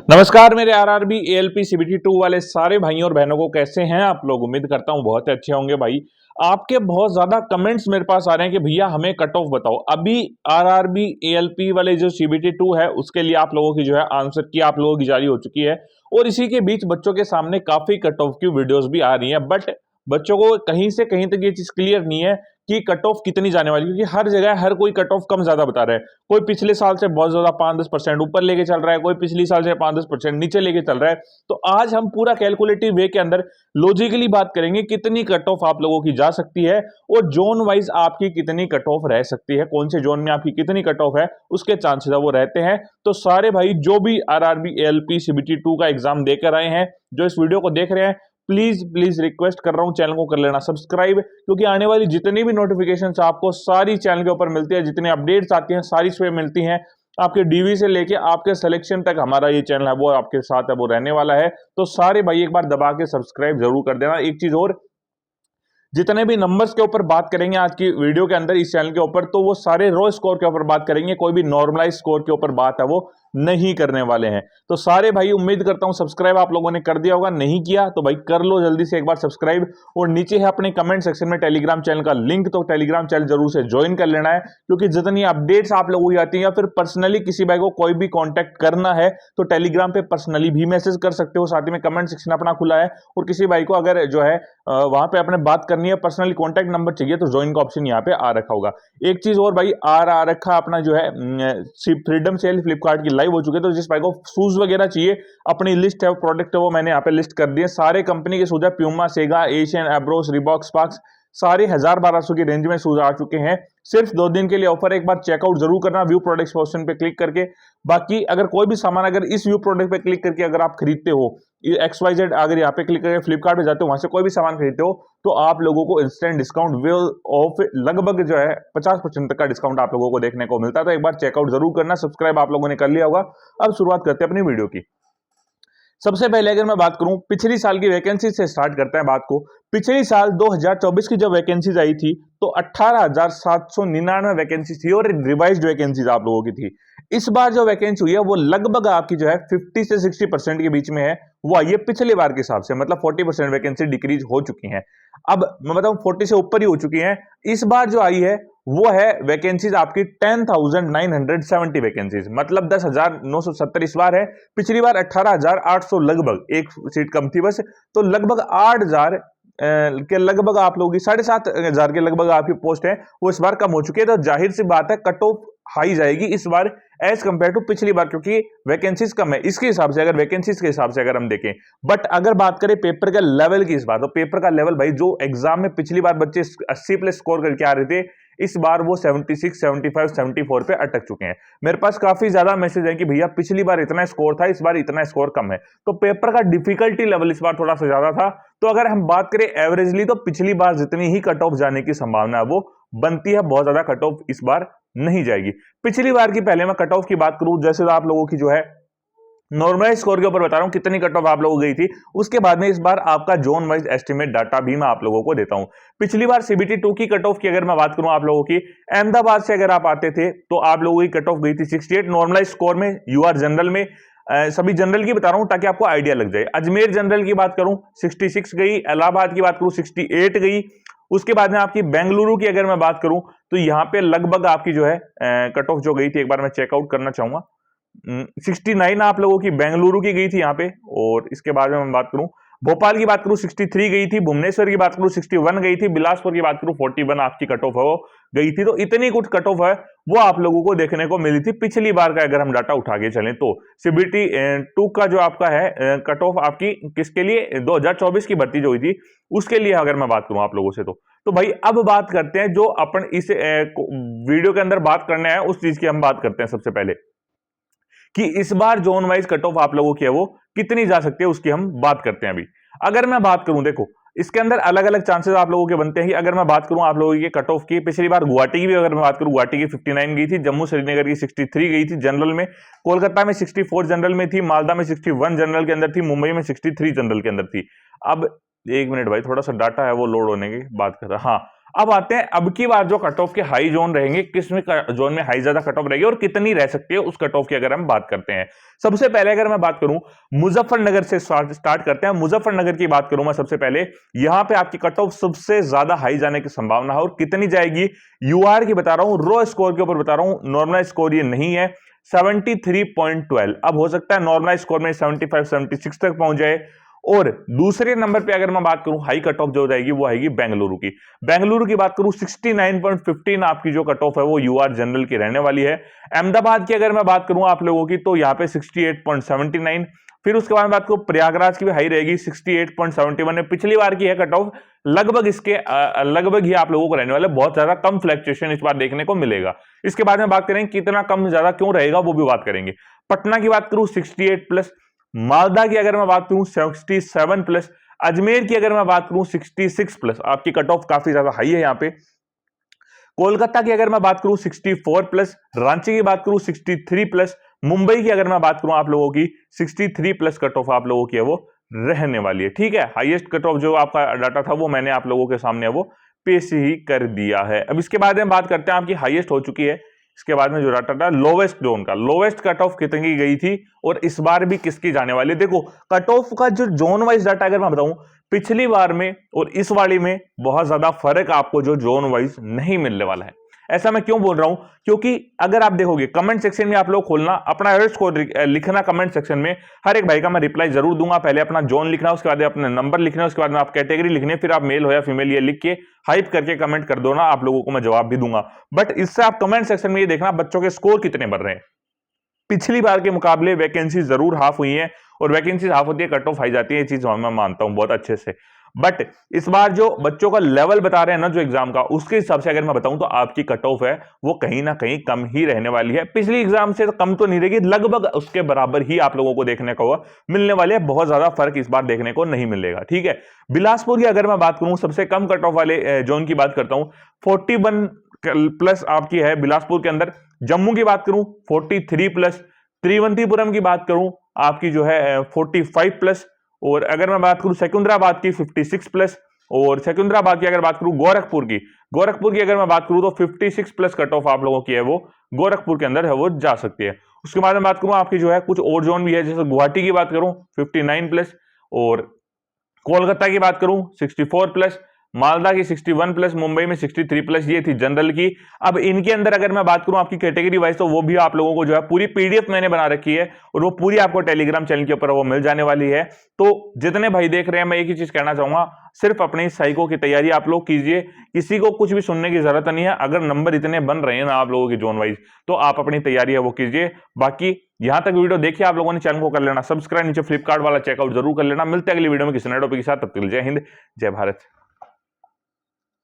नमस्कार मेरे RRB ALP CBT 2 वाले सारे भाइयों और बहनों को, कैसे हैं आप लोग। उम्मीद करता हूं बहुत अच्छे होंगे भाई। आपके बहुत ज्यादा कमेंट्स मेरे पास आ रहे हैं कि भैया हमें कट ऑफ बताओ। अभी आरआरबी एएलपी वाले जो सीबीटी 2 है उसके लिए आप लोगों की जो है आंसर की आप लोगों की जारी हो चुकी है, और इसी के बीच बच्चों के सामने काफी कट ऑफ की वीडियोस भी आ रही है। बट बच्चों को कहीं से कहीं तक ये चीज क्लियर नहीं है कि कट ऑफ कितनी जाने वाली, क्योंकि हर जगह हर कोई कट ऑफ कम ज्यादा बता रहा है। कोई पिछले साल से बहुत ज्यादा 5-10% ऊपर लेके चल रहा है, कोई पिछले साल से 5-10% नीचे लेके चल रहा है। तो आज हम पूरा कैलकुलेटिव वे के अंदर लॉजिकली बात करेंगे कितनी कट ऑफ आप लोगों की जा सकती है, और जोन वाइज आपकी कितनी कट ऑफ रह सकती है, कौन से जोन में आपकी कितनी कट ऑफ है उसके चांसेस वो रहते हैं। तो सारे भाई जो भी आरआरबी एएलपी सीबीटी 2 का एग्जाम देकर आए हैं, जो इस वीडियो को देख रहे हैं, प्लीज प्लीज रिक्वेस्ट कर रहा हूं चैनल को कर लेना सब्सक्राइब, क्योंकि आने वाली जितनी भी नोटिफिकेशंस आपको सारी चैनल के ऊपर मिलती है, जितनी अपडेट्स आती हैं सारी इसमें मिलती हैं। आपके डीवी से लेके आपके सिलेक्शन तक हमारा ये चैनल है वो आपके साथ है, वो रहने वाला है। तो सारे भाई एक बार दबा के सब्सक्राइब जरूर कर देना। एक चीज और, जितने भी नंबर्स के ऊपर बात करेंगे आज की वीडियो के अंदर इस चैनल के ऊपर, तो वो सारे रो स्कोर के ऊपर बात करेंगे, कोई भी नॉर्मलाइज स्कोर के ऊपर बात है वो नहीं करने वाले हैं। तो सारे भाई उम्मीद करता हूं सब्सक्राइब आप लोगों ने कर दिया होगा, नहीं किया तो भाई कर लो जल्दी से एक बार सब्सक्राइब। और नीचे है अपने कमेंट सेक्शन में टेलीग्राम चैनल का लिंक, तो टेलीग्राम चैनल जरूर से ज्वाइन कर लेना है, क्योंकि जितनी अपडेट्स आप लोगों की आती हैं या फिर पर्सनली किसी भाई को कोई भी कॉन्टैक्ट करना है तो टेलीग्राम पे पर्सनली भी मैसेज कर सकते हो। साथ ही में कमेंट सेक्शन अपना खुला है, और किसी भाई को अगर जो है वहां पे अपने बात करनी है, पर्सनली कॉन्टैक्ट नंबर चाहिए, तो ज्वाइन का ऑप्शन यहाँ पे आ रखा होगा। एक चीज और भाई, आ रखा अपना जो है फ्रीडम सेल फ्लिपकार्ट की लाइव हो चुकी है, तो जिस भाई को शूज वगैरह चाहिए, अपनी लिस्ट है प्रोडक्ट है वो मैंने यहाँ पे लिस्ट कर दिए। सारे कंपनी के शूज है, प्यूमा, सेगा, एशियन, एब्रोस, रिबॉक, स्पार्क्स, सारे 1000-1200 की रेंज में शूज आ चुके हैं। सिर्फ 2 दिन के लिए ऑफर, एक बार चेकआउट जरूर करना व्यू प्रोडक्ट्स ऑप्शन पे क्लिक करके। बाकी अगर कोई भी सामान अगर इस व्यू प्रोडक्ट पे क्लिक करके अगर आप खरीदते हो, XYZ अगर यहाँ पे क्लिक करके फ्लिपकार्ट पे जाते हो, वहां से कोई भी सामान खरीदते हो, तो आप लोगों को इंस्टेंट डिस्काउंट विल ऑफ लगभग जो है 50% तक का डिस्काउंट आप लोगों को देखने को मिलता है। तो एक बार चेकआउट जरूर करना। सब्सक्राइब आप लोगों ने कर लिया होगा। अब शुरुआत करते हैं अपनी वीडियो की। सबसे पहले अगर मैं बात करूं पिछली साल की वैकेंसी से स्टार्ट करते हैं बात को। पिछली साल 2024 की जब वैकेंसीज आई थी तो 18,799 वैकेंसी थी, और रिवाइज्ड वैकेंसीज आप लोगों की थी। इस बार जो वैकेंसी हुई है वो लगभग आपकी जो है 50 से 60% के बीच में है, वो आई है पिछले बार के हिसाब से, मतलब 40% वैकेंसी डिक्रीज हो चुकी है। अब मैं बताऊं 40 से ऊपर ही हो चुकी है। इस बार जो आई है वो है वैकेंसीज आपकी 10,970 वैकेंसीज, मतलब 10,970 इस बार है। पिछली बार 18,800, लगभग एक सीट कम थी बस। तो लगभग 8,000 के लगभग आप लोगों की 7,500 के लगभग आपकी पोस्ट है वो इस बार कम हो चुकी है। तो जाहिर सी बात है कट ऑफ हाई जाएगी इस बार एज कंपेयर टू पिछली बार, क्योंकि वैकेंसीज कम है। इसके हिसाब से अगर वैकेंसीज के हिसाब से अगर हम देखें, बट अगर बात करें पेपर का लेवल की, इस बार तो पेपर का लेवल भाई, जो एग्जाम में पिछली बार बच्चे 80+ स्कोर करके आ रहे थे, इस बार वो 76, 75, 74 पे अटक चुके हैं। मेरे पास काफी ज्यादा मैसेज है कि भैया पिछली बार इतना स्कोर था, इस बार इतना स्कोर कम है। तो पेपर का डिफिकल्टी लेवल इस बार थोड़ा सा ज्यादा था। तो अगर हम बात करें एवरेजली, तो पिछली बार जितनी ही कट ऑफ जाने की संभावना है वो बनती है, बहुत ज्यादा कट ऑफ इस बार नहीं जाएगी। पिछली बार की पहले मैं कट ऑफ की बात करूं, जैसे तो आप लोगों की जो है नॉर्मलाइज स्कोर के ऊपर बता रहा हूं कितनी कट ऑफ आप लोगों गई थी, उसके बाद में इस बार आपका जोन वाइज एस्टिमेट डाटा भी मैं आप लोगों को देता हूं। पिछली बार सीबीटी 2 की कट ऑफ की अगर मैं बात करूं आप लोगों की, अहमदाबाद से अगर आप आते थे तो आप लोगों की कट ऑफ गई थी 68 नॉर्मलाइज स्कोर में। यूआर जनरल में, सभी जनरल की बता रहा हूं ताकि आपको आइडिया लग जाए। अजमेर जनरल की बात करूं 66 गई, इलाहाबाद की बात करूं 68 गई। उसके बाद में आपकी बेंगलुरु की अगर मैं बात करूं तो यहां पे लगभग आपकी जो है कट ऑफ जो गई थी, एक बार मैं चेकआउट करना चाहूंगा, 69 आप लोगों की बेंगलुरु की गई थी यहाँ पे। और इसके बाद में मैं बात करूं भोपाल की बात करूं 63 गई थी, भुवनेश्वर की बात करूं 61 गई थी, बिलासपुर की बात करूं 41 आपकी कट ऑफ है वो गई थी। तो इतनी कुछ कट ऑफ है वो आप लोगों को देखने को मिली थी पिछली बार का अगर हम डाटा उठा के चलें तो। सीबीटी 2 का जो आपका है कट ऑफ आपकी किसके लिए, 2024 की भर्ती जो हुई थी उसके लिए अगर मैं बात करूं आप लोगों से, तो भाई अब बात करते हैं जो अपन इस वीडियो के अंदर बात करने हैं उस चीज की हम बात करते हैं सबसे पहले, कि इस बार जोन वाइज कट ऑफ आप लोगों की है वो कितनी जा सकती है उसकी हम बात करते हैं। अभी अगर मैं बात करूं, देखो इसके अंदर अलग अलग चांसेस आप लोगों के बनते हैं। अगर मैं बात करूं आप लोगों की कट ऑफ की, पिछली बार गुवाहाटी की भी अगर मैं बात करूं, गुवाहाटी की 59 गई थी, जम्मू श्रीनगर की 63 गई थी जनरल में, कोलकाता में 64 जनरल में थी, मालदा में 61 जनरल के अंदर थी, मुंबई में 63 जनरल के अंदर थी। अब एक मिनट भाई, थोड़ा सा डाटा है वो लोड होने की बात कर रहा। हाँ, अब आते हैं अब की बार जो कट ऑफ के हाई जोन रहेंगे, किस में जोन में हाई ज्यादा कट ऑफ रहेगी और कितनी रह सकती है उस कट ऑफ की अगर हम बात करते हैं। सबसे पहले अगर मैं बात करूं मुजफ्फरनगर से स्टार्ट करते हैं। मुजफ्फरनगर की बात करूं मैं सबसे पहले, यहां पे आपकी कट ऑफ सबसे ज्यादा हाई जाने की संभावना है और कितनी जाएगी, यूआर की बता रहा हूं, रो स्कोर के ऊपर बता रहा हूं, नॉर्मल स्कोर ये नहीं है, 73.12। अब हो सकता है नॉर्मल स्कोर में 75 76 तक पहुंच जाए। और दूसरे नंबर पे अगर मैं बात करूं हाई कट ऑफ जो जाएगी वो आएगी बेंगलुरु की। बेंगलुरु की बात करूं 69.15 आपकी जो कट ऑफ है वो यूआर जनरल की रहने वाली है। अहमदाबाद की अगर मैं बात करूं आप लोगों की तो यहां पे 68.79। फिर उसके बाद बात करूं प्रयागराज की भी हाई रहेगी 68.71 है, पिछली बार की है कट ऑफ, लगभग इसके लगभग ही आप लोगों को रहने वाले, बहुत ज्यादा कम फ्लक्चुएशन इस बार देखने को मिलेगा। इसके बाद में बात करेंगे कितना कम ज्यादा क्यों रहेगा वो भी बात करेंगे। पटना की बात करूं 68+, मालदा की अगर मैं बात करूं 67+, अजमेर की अगर मैं बात करूं 66+, आपकी कट ऑफ काफी ज्यादा हाई है यहां पे। कोलकाता की अगर मैं बात करूं 64+, रांची की बात करूं 63+, मुंबई की अगर मैं बात करूं आप लोगों की 63+ कट ऑफ आप लोगों की है वो रहने वाली है। ठीक है, हाईएस्ट कट ऑफ जो आपका डाटा था वो मैंने आप लोगों के सामने वो पेश ही कर दिया है। अब इसके बाद में बात करते हैं, आपकी हाईएस्ट हो चुकी है। इसके बाद में जो डाटा था लोवेस्ट जोन का, लोवेस्ट कट ऑफ कितनी गई थी और इस बार भी किसकी जाने वाली है। देखो कट ऑफ का जो जोन वाइज डाटा अगर मैं बताऊं, पिछली बार में और इस वाली में बहुत ज्यादा फर्क आपको जो जोन वाइज नहीं मिलने वाला है। ऐसा मैं क्यों बोल रहा हूं, क्योंकि अगर आप देखोगे कमेंट सेक्शन में आप लोग खोलना, अपना एवरेज स्कोर लिखना कमेंट सेक्शन में, हर एक भाई का मैं रिप्लाई जरूर दूंगा। पहले अपना जोन लिखना, उसके बाद अपना नंबर लिखना, उसके बाद में आप कैटेगरी लिखने, फिर आप मेल हो या फीमेल ये लिख के हाइप करके कमेंट कर दो ना, आप लोगों को मैं जवाब भी दूंगा। बट इससे आप कमेंट सेक्शन में ये देखना बच्चों के स्कोर कितने बढ़ रहे हैं। पिछली बार के मुकाबले वैकेंसी जरूर हाफ हुई है और वैकेंसी हाफ होती है कट ऑफ हाई जाती है, ये चीज मैं मानता हूं बहुत अच्छे से। बट इस बार जो बच्चों का लेवल बता रहे हैं ना जो एग्जाम का, उसके हिसाब से अगर मैं बताऊं तो आपकी कट ऑफ है वो कहीं ना कहीं कम ही रहने वाली है। पिछली एग्जाम से तो कम तो नहीं रहेगी, लगभग उसके बराबर ही आप लोगों को देखने को मिलने वाले है। बहुत ज्यादा फर्क इस बार देखने को नहीं मिलेगा। ठीक है, बिलासपुर की अगर मैं बात करूं सबसे कम कट ऑफ वाले जोन की बात करता हूं, 41+ आपकी है बिलासपुर के अंदर। जम्मू की बात करूं 43+, त्रिवंतीपुरम की बात करूं आपकी जो है 45+, और अगर मैं बात करूं सिकंदराबाद की 56+, और सिकंदराबाद की अगर बात करूं गोरखपुर की अगर मैं बात करूं तो 56+ कट ऑफ आप लोगों की है वो गोरखपुर के अंदर है वो जा सकती है। उसके बाद में बात करूं आपकी जो है कुछ और जोन भी है, जैसे गुवाहाटी की बात करूं 59+, और कोलकाता की बात करूं 64+, मालदा की 61+, मुंबई में 63+, ये थी जनरल की। अब इनके अंदर अगर मैं बात करूं आपकी कैटेगरी वाइज तो वो भी आप लोगों को जो है पूरी पीडीएफ मैंने बना रखी है और वो पूरी आपको टेलीग्राम चैनल के ऊपर वो मिल जाने वाली है। तो जितने भाई देख रहे हैं मैं एक ही चीज कहना चाहूंगा, सिर्फ अपनी साइको की तैयारी आप लोग कीजिए, किसी को कुछ भी सुनने की जरूरत नहीं है। अगर नंबर इतने बन रहे हैं ना आप लोगों की जोन वाइज तो आप अपनी तैयारी है वो कीजिए। बाकी यहां तक वीडियो देखिए आप लोगों ने, चैनल को कर लेना सब्सक्राइब, नीचे फ्लिपकार्ट वाला चेकआउट जरूर कर लेना। मिलते हैं अगली वीडियो में किसी नए टॉपिक के साथ, तब तक जय हिंद जय भारत।